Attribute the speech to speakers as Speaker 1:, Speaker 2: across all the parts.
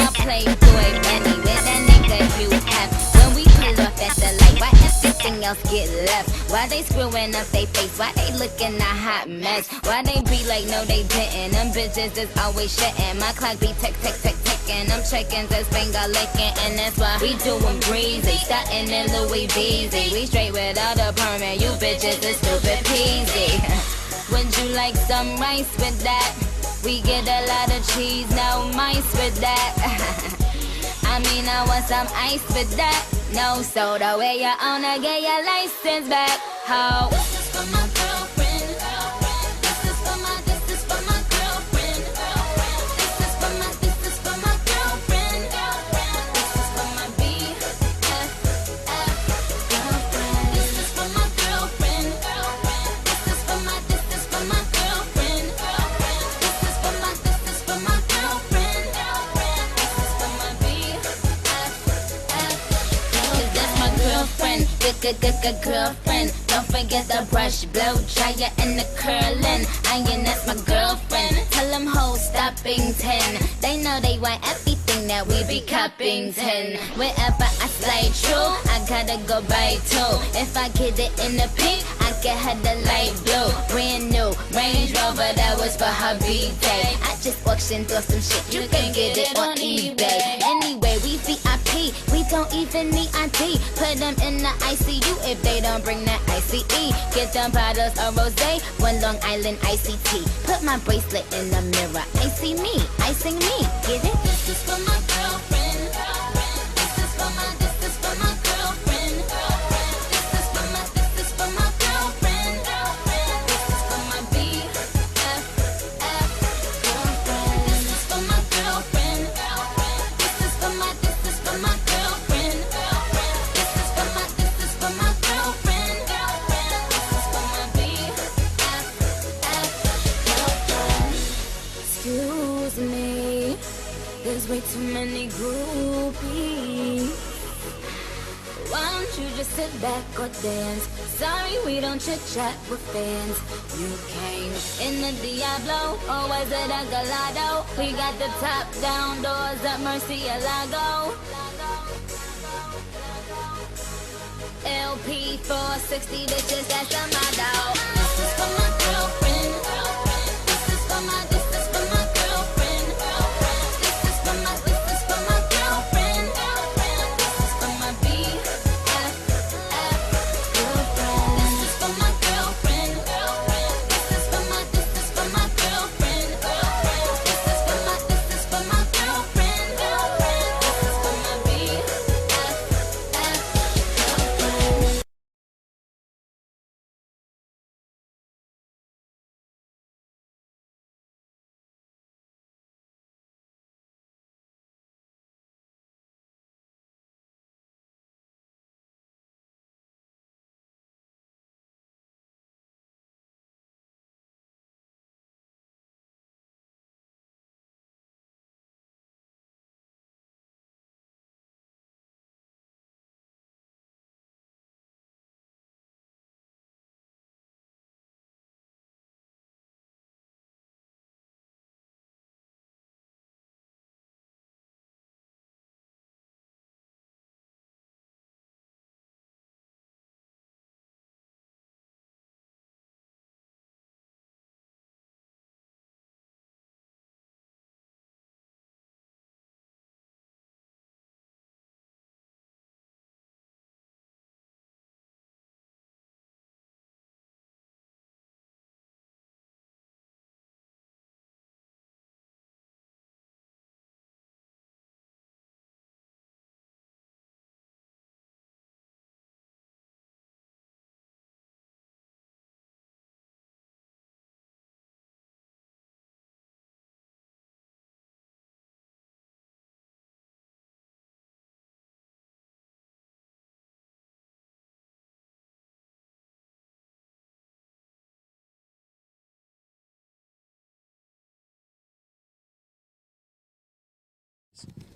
Speaker 1: now Playboy Benny with that nigga UF. When we pull off at the light, why everything else get left? Why they screwing up they face? Why they looking a hot mess? Why they be like no they didn't? Them bitches is always shitting. My clock be tick tick tick ticking. I'm checking this finger licking, and that's why we doing breezy, starting in Louis Beezy. We straight without a permit. You bitches is stupid peasy. Would you like some rice with that? We get a lot of cheese, no mice with that. I mean, I want some ice with that. No soda, where you wanna get your license back, ho. This is for my girlfriend. This is for my girlfriend. This is for my girlfriend. This is for my girlfriend. This is for my BFF girlfriend. This is for my girlfriend. This is for my girlfriend. This is for my girlfriend. This is for my girlfriend. This is for my BFF. That's my girlfriend. Good girlfriend. Don't forget the brush, blow dryer, and the curling iron. That's my girlfriend. Tell them hoes stop being 10. They know they want everything that we be cupping 10. Wherever I slide true, I gotta go by 2. If I get it in the pink, I get her the light blue. Brand new Range Rover, that was for her B-Day. I just auctioned off some shit, you can get it on eBay. Anyway, we VIP, we don't even need ID. Put them in the ICU if they don't bring that ICE. Get them bottles of rosé, one Long Island ICT. Put my bracelet in the mirror, I see me, I sing me. Get it? This is for my girlfriend. This is for my girlfriend. This is for my girlfriend. This is for my girlfriend. This is for my BFF girlfriend. This is for my girlfriend. This is for my girlfriend. This is for my girlfriend. This is for my girlfriend. This is for my BFF girlfriend. Excuse me, there's way too many groupies. Why don't you just sit back or dance? Sorry, we don't chit-chat with fans. You came in the Diablo, or was it a Gallardo? We got the top-down doors at Murcielago. LP 460 bitches, that's a motto. This is for my girlfriend. This is for my girlfriend. This is for my girlfriend. This is for my girlfriend. This is for my BFF girlfriend. This is for my girlfriend. This is for my girlfriend. This is for my girlfriend. This is for my girlfriend. This is for my BFF girlfriend.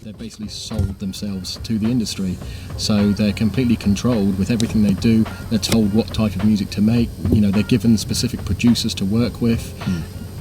Speaker 2: They've basically sold themselves to the industry, so they're completely controlled with everything they do. They're told what type of music to make. You know, they're given specific producers to work with.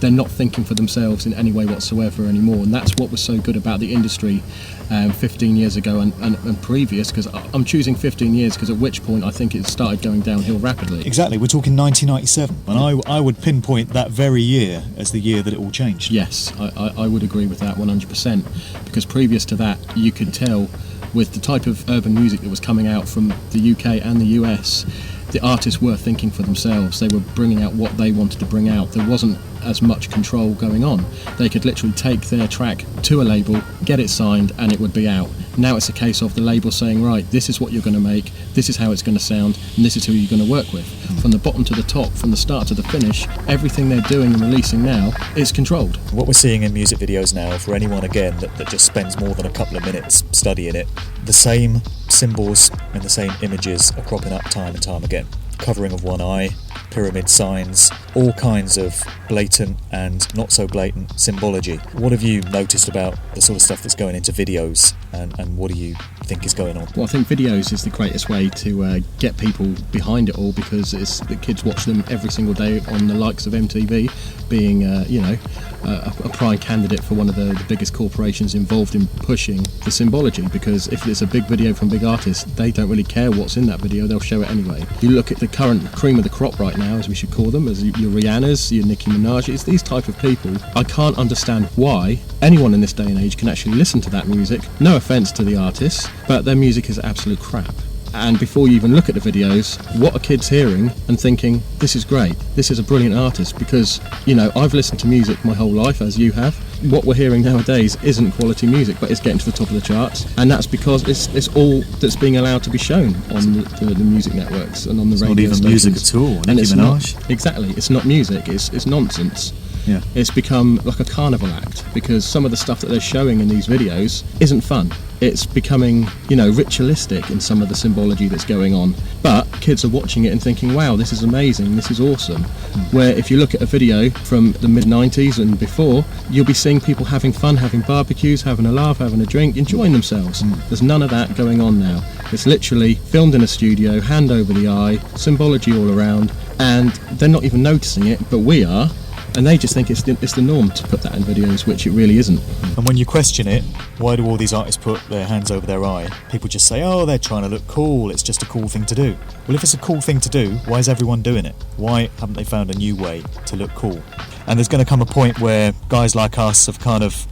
Speaker 2: they're not thinking for themselves in any way whatsoever anymore, and that's what was so good about the industry 15 years ago and previous, because I'm choosing 15 years because at which point I think it started going downhill rapidly.
Speaker 3: Exactly, we're talking 1997, and I would pinpoint that very year as the year that it all changed.
Speaker 2: Yes, I would agree with that 100%, because previous to that you could tell with the type of urban music that was coming out from the UK and the US, the artists were thinking for themselves. They were bringing out what they wanted to bring out. There wasn't as much control going on. They could literally take their track to a label, get it signed, and it would be out. Now it's a case of the label saying, right, this is what you're going to make, this is how it's going to sound, and this is who you're going to work with. From the bottom to the top, from the start to the finish, everything they're doing and releasing now is controlled.
Speaker 3: What we're seeing in music videos now, for anyone again that just spends more than a couple of minutes studying it, the same symbols and the same images are cropping up time and time again. Covering of one eye, pyramid signs, all kinds of blatant and not so blatant symbology. What have you noticed about the sort of stuff that's going into videos, and what do you think is going on?
Speaker 2: Well, I think videos is the greatest way to get people behind it all, because it's the kids watch them every single day on the likes of MTV, being a prime candidate for one of the biggest corporations involved in pushing the symbology, because if it's a big video from big artists, they don't really care what's in that video, they'll show it anyway. You look at the current cream of the crop right now, as we should call them, as your Rihanna's, your Nicki Minaj's, these type of people. I can't understand why anyone in this day and age can actually listen to that music. No offence to the artists, but their music is absolute crap. And before you even look at the videos, what are kids hearing and thinking, this is great, this is a brilliant artist? Because, I've listened to music my whole life, as you have. What we're hearing nowadays isn't quality music, but it's getting to the top of the charts, and that's because it's all that's being allowed to be shown on the music networks and on the radio stations.
Speaker 3: Not even music at all.
Speaker 2: And
Speaker 3: Nicki Minaj.
Speaker 2: Exactly, it's not music, it's nonsense.
Speaker 3: Yeah.
Speaker 2: It's become like a carnival act, because some of the stuff that they're showing in these videos isn't fun. It's becoming, ritualistic in some of the symbology that's going on. But kids are watching it and thinking, wow, this is amazing, this is awesome. Where if you look at a video from the mid-90s and before, you'll be seeing people having fun, having barbecues, having a laugh, having a drink, enjoying themselves. There's none of that going on now. It's literally filmed in a studio, hand over the eye, symbology all around, and they're not even noticing it, but we are. And they just think it's the norm to put that in videos, which it really isn't.
Speaker 3: And when you question it, why do all these artists put their hands over their eye? People just say, oh, they're trying to look cool, it's just a cool thing to do. Well, if it's a cool thing to do, why is everyone doing it? Why haven't they found a new way to look cool? And there's going to come a point where guys like us have kind of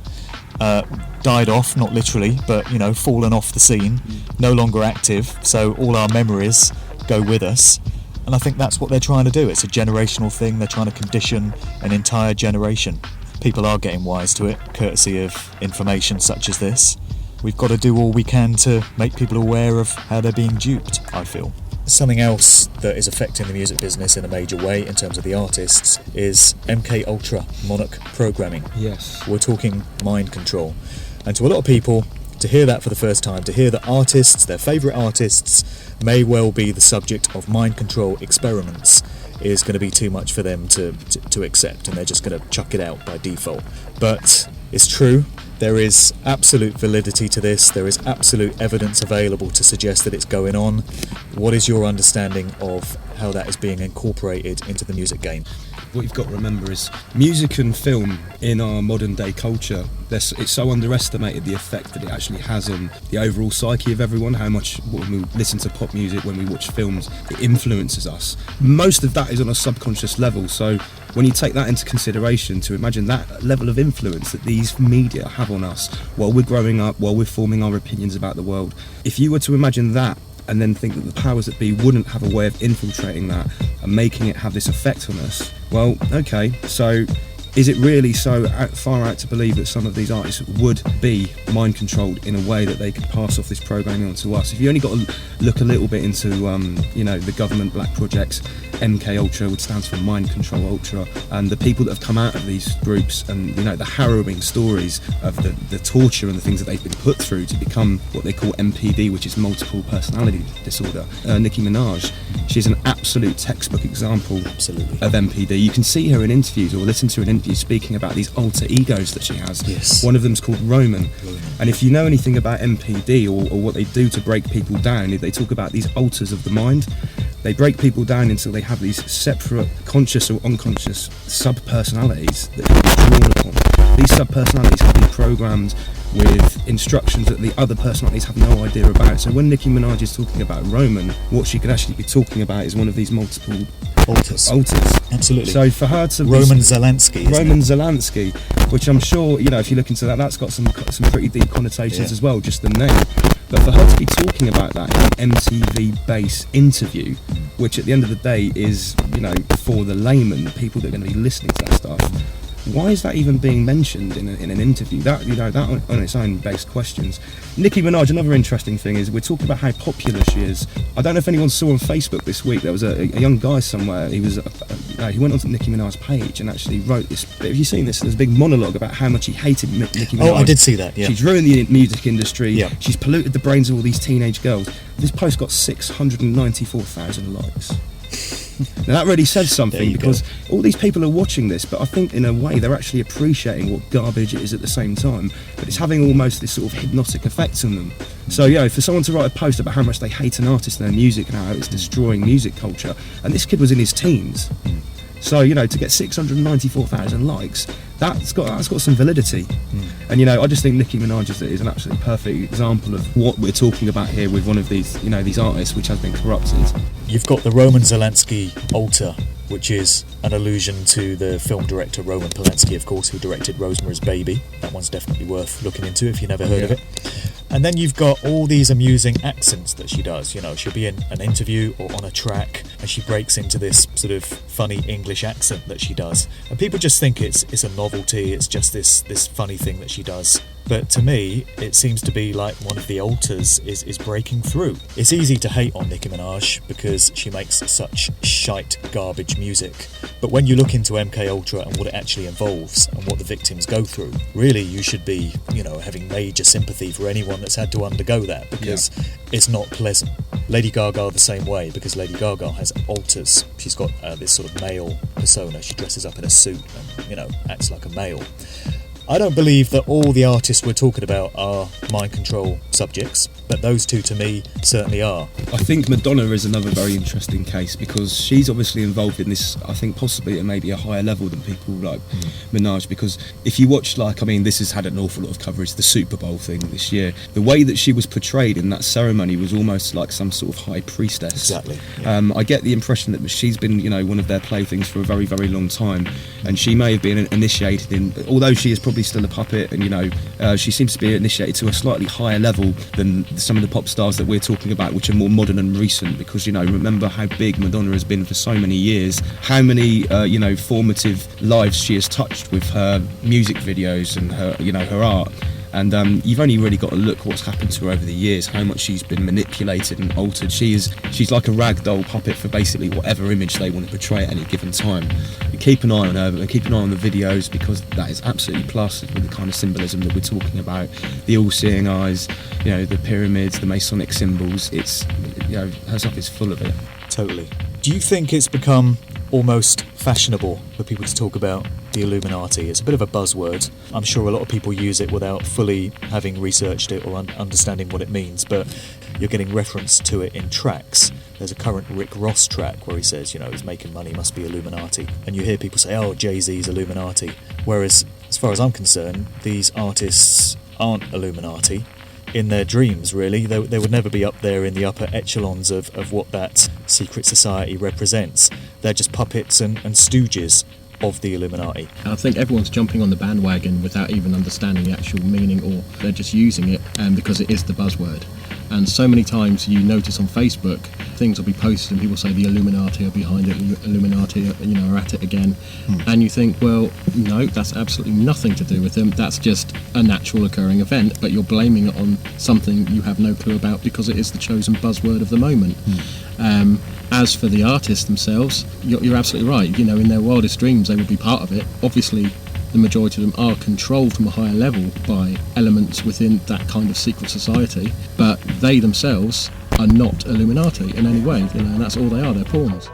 Speaker 3: died off, not literally, but, fallen off the scene, no longer active, so all our memories go with us. And I think that's what they're trying to do. It's a generational thing. They're trying to condition an entire generation. People are getting wise to it, courtesy of information such as this. We've got to do all we can to make people aware of how they're being duped, I feel. Something else that is affecting the music business in a major way in terms of the artists is MK Ultra Monarch programming.
Speaker 4: Yes.
Speaker 3: We're talking mind control. And to a lot of people, to hear that for the first time, to hear that artists, their favourite artists, may well be the subject of mind control experiments is going to be too much for them to accept, and they're just going to chuck it out by default. But it's true, there is absolute validity to this, there is absolute evidence available to suggest that it's going on. What is your understanding of how that is being incorporated into the music game?
Speaker 4: What you've got to remember is music and film in our modern day culture, it's so underestimated the effect that it actually has on the overall psyche of everyone, how much when we listen to pop music, when we watch films, it influences us. Most of that is on a subconscious level, so when you take that into consideration, to imagine that level of influence that these media have on us while we're growing up, while we're forming our opinions about the world, if you were to imagine that and then think that the powers that be wouldn't have a way of infiltrating that and making it have this effect on us, well, okay, so is it really so far out to believe that some of these artists would be mind controlled in a way that they could pass off this programming on to us? If you only got to look a little bit into the government black projects, MK Ultra, which stands for Mind Control Ultra, and the people that have come out of these groups, and the harrowing stories of the torture and the things that they've been put through to become what they call MPD, which is multiple personality disorder. Nicki Minaj, she's an absolute textbook example of MPD. You can see her in interviews or listen to an interview speaking about these alter egos that she has.
Speaker 3: Yes.
Speaker 4: One of them's called Roman. And if you know anything about MPD or what they do to break people down, they talk about these alters of the mind. They break people down until they have these separate, conscious or unconscious sub-personalities that can be drawn upon. These sub-personalities can be programmed with instructions that the other personalities have no idea about. So when Nicki Minaj is talking about Roman, what she could actually be talking about is one of these multiple
Speaker 3: Alters. Absolutely.
Speaker 4: So for her to
Speaker 3: Roman Zelensky,
Speaker 4: Zelensky, which I'm sure, you know, if you look into that, that's got some pretty deep connotations as well, just the name. But for her to be talking about that in an MTV-based interview, which at the end of the day is, you know, for the layman, the people that are going to be listening to that stuff, why is that even being mentioned in an interview? That, you know, that on its own begs questions. Nicki Minaj, another interesting thing is we're talking about how popular she is. I don't know if anyone saw on Facebook this week, there was a young guy somewhere, he went onto Nicki Minaj's page and actually wrote this. Have you seen this? There's a big monologue about how much he hated Nicki Minaj.
Speaker 3: Oh, I did see that, yeah.
Speaker 4: She's ruined the music industry,
Speaker 3: yeah.
Speaker 4: She's polluted the brains of all these teenage girls. This post got 694,000 likes. Now that really says something, because all these people are watching this, but I think in a way they're actually appreciating what garbage it is at the same time, but it's having almost this sort of hypnotic effect on them. So, you know, for someone to write a post about how much they hate an artist and their music and how it's destroying music culture, and this kid was in his teens, so, you know, to get 694,000 likes, that's got some validity. And, you know, I just think Nicki Minaj is an absolutely perfect example of what we're talking about here with one of these, you know, these artists which has been corrupted.
Speaker 3: You've got the Roman Zelensky altar, which is an allusion to the film director Roman Polanski, of course, who directed Rosemary's Baby. That one's definitely worth looking into if you've never heard of it. And then you've got all these amusing accents that she does. You know, she'll be in an interview or on a track and she breaks into this sort of funny English accent that she does. And people just think it's a novelty, it's just this funny thing that she does. But to me, it seems to be like one of the altars is breaking through. It's easy to hate on Nicki Minaj because she makes such shite garbage music. But when you look into MK Ultra and what it actually involves and what the victims go through, really you should be, you know, having major sympathy for anyone that's had to undergo that, because it's not pleasant. Lady Gaga the same way, because Lady Gaga has altars. She's got this sort of male persona. She dresses up in a suit and, you know, acts like a male. I don't believe that all the artists we're talking about are mind control subjects, but those two to me certainly are.
Speaker 4: I think Madonna is another very interesting case, because she's obviously involved in this, I think possibly at maybe a higher level than people like Minaj, because if you watch, like, I mean, this has had an awful lot of coverage, the Super Bowl thing this year, the way that she was portrayed in that ceremony was almost like some sort of high priestess.
Speaker 3: Exactly. Yeah.
Speaker 4: I get the impression that she's been, you know, one of their playthings for a very, very long time, and she may have been initiated in, although she is probably still a puppet, and, you know, she seems to be initiated to a slightly higher level than some of the pop stars that we're talking about, which are more modern and recent, because, you know, remember how big Madonna has been for so many years, how many you know, formative lives she has touched with her music videos and her, you know, her art. And you've only really got to look what's happened to her over the years, how much she's been manipulated and altered. She's like a ragdoll puppet for basically whatever image they want to portray at any given time. You keep an eye on her, and keep an eye on the videos, because that is absolutely plastered with the kind of symbolism that we're talking about. The all-seeing eyes, you know, the pyramids, the Masonic symbols. It's, you know, her stuff is full of it.
Speaker 3: Totally. Do you think it's become almost fashionable for people to talk about the Illuminati? It's a bit of a buzzword. I'm sure a lot of people use it without fully having researched it or understanding what it means, but you're getting reference to it in tracks. There's a current Rick Ross track where he says, you know, he's making money, must be Illuminati. And you hear people say, oh, Jay-Z's Illuminati. Whereas, as far as I'm concerned, these artists aren't Illuminati. In their dreams, really. They would never be up there in the upper echelons of what that secret society represents. They're just puppets and stooges of the Illuminati.
Speaker 2: I think everyone's jumping on the bandwagon without even understanding the actual meaning, or they're just using it because it is the buzzword. And so many times you notice on Facebook, things will be posted and people say the Illuminati are behind it, the Illuminati, you know, are at it again. And you think, well, no, that's absolutely nothing to do with them. That's just a natural occurring event, but you're blaming it on something you have no clue about because it is the chosen buzzword of the moment. As for the artists themselves, you're absolutely right. You know, in their wildest dreams, they would be part of it. Obviously, the majority of them are controlled from a higher level by elements within that kind of secret society, but they themselves are not Illuminati in any way, you know, and that's all they are, they're pawns.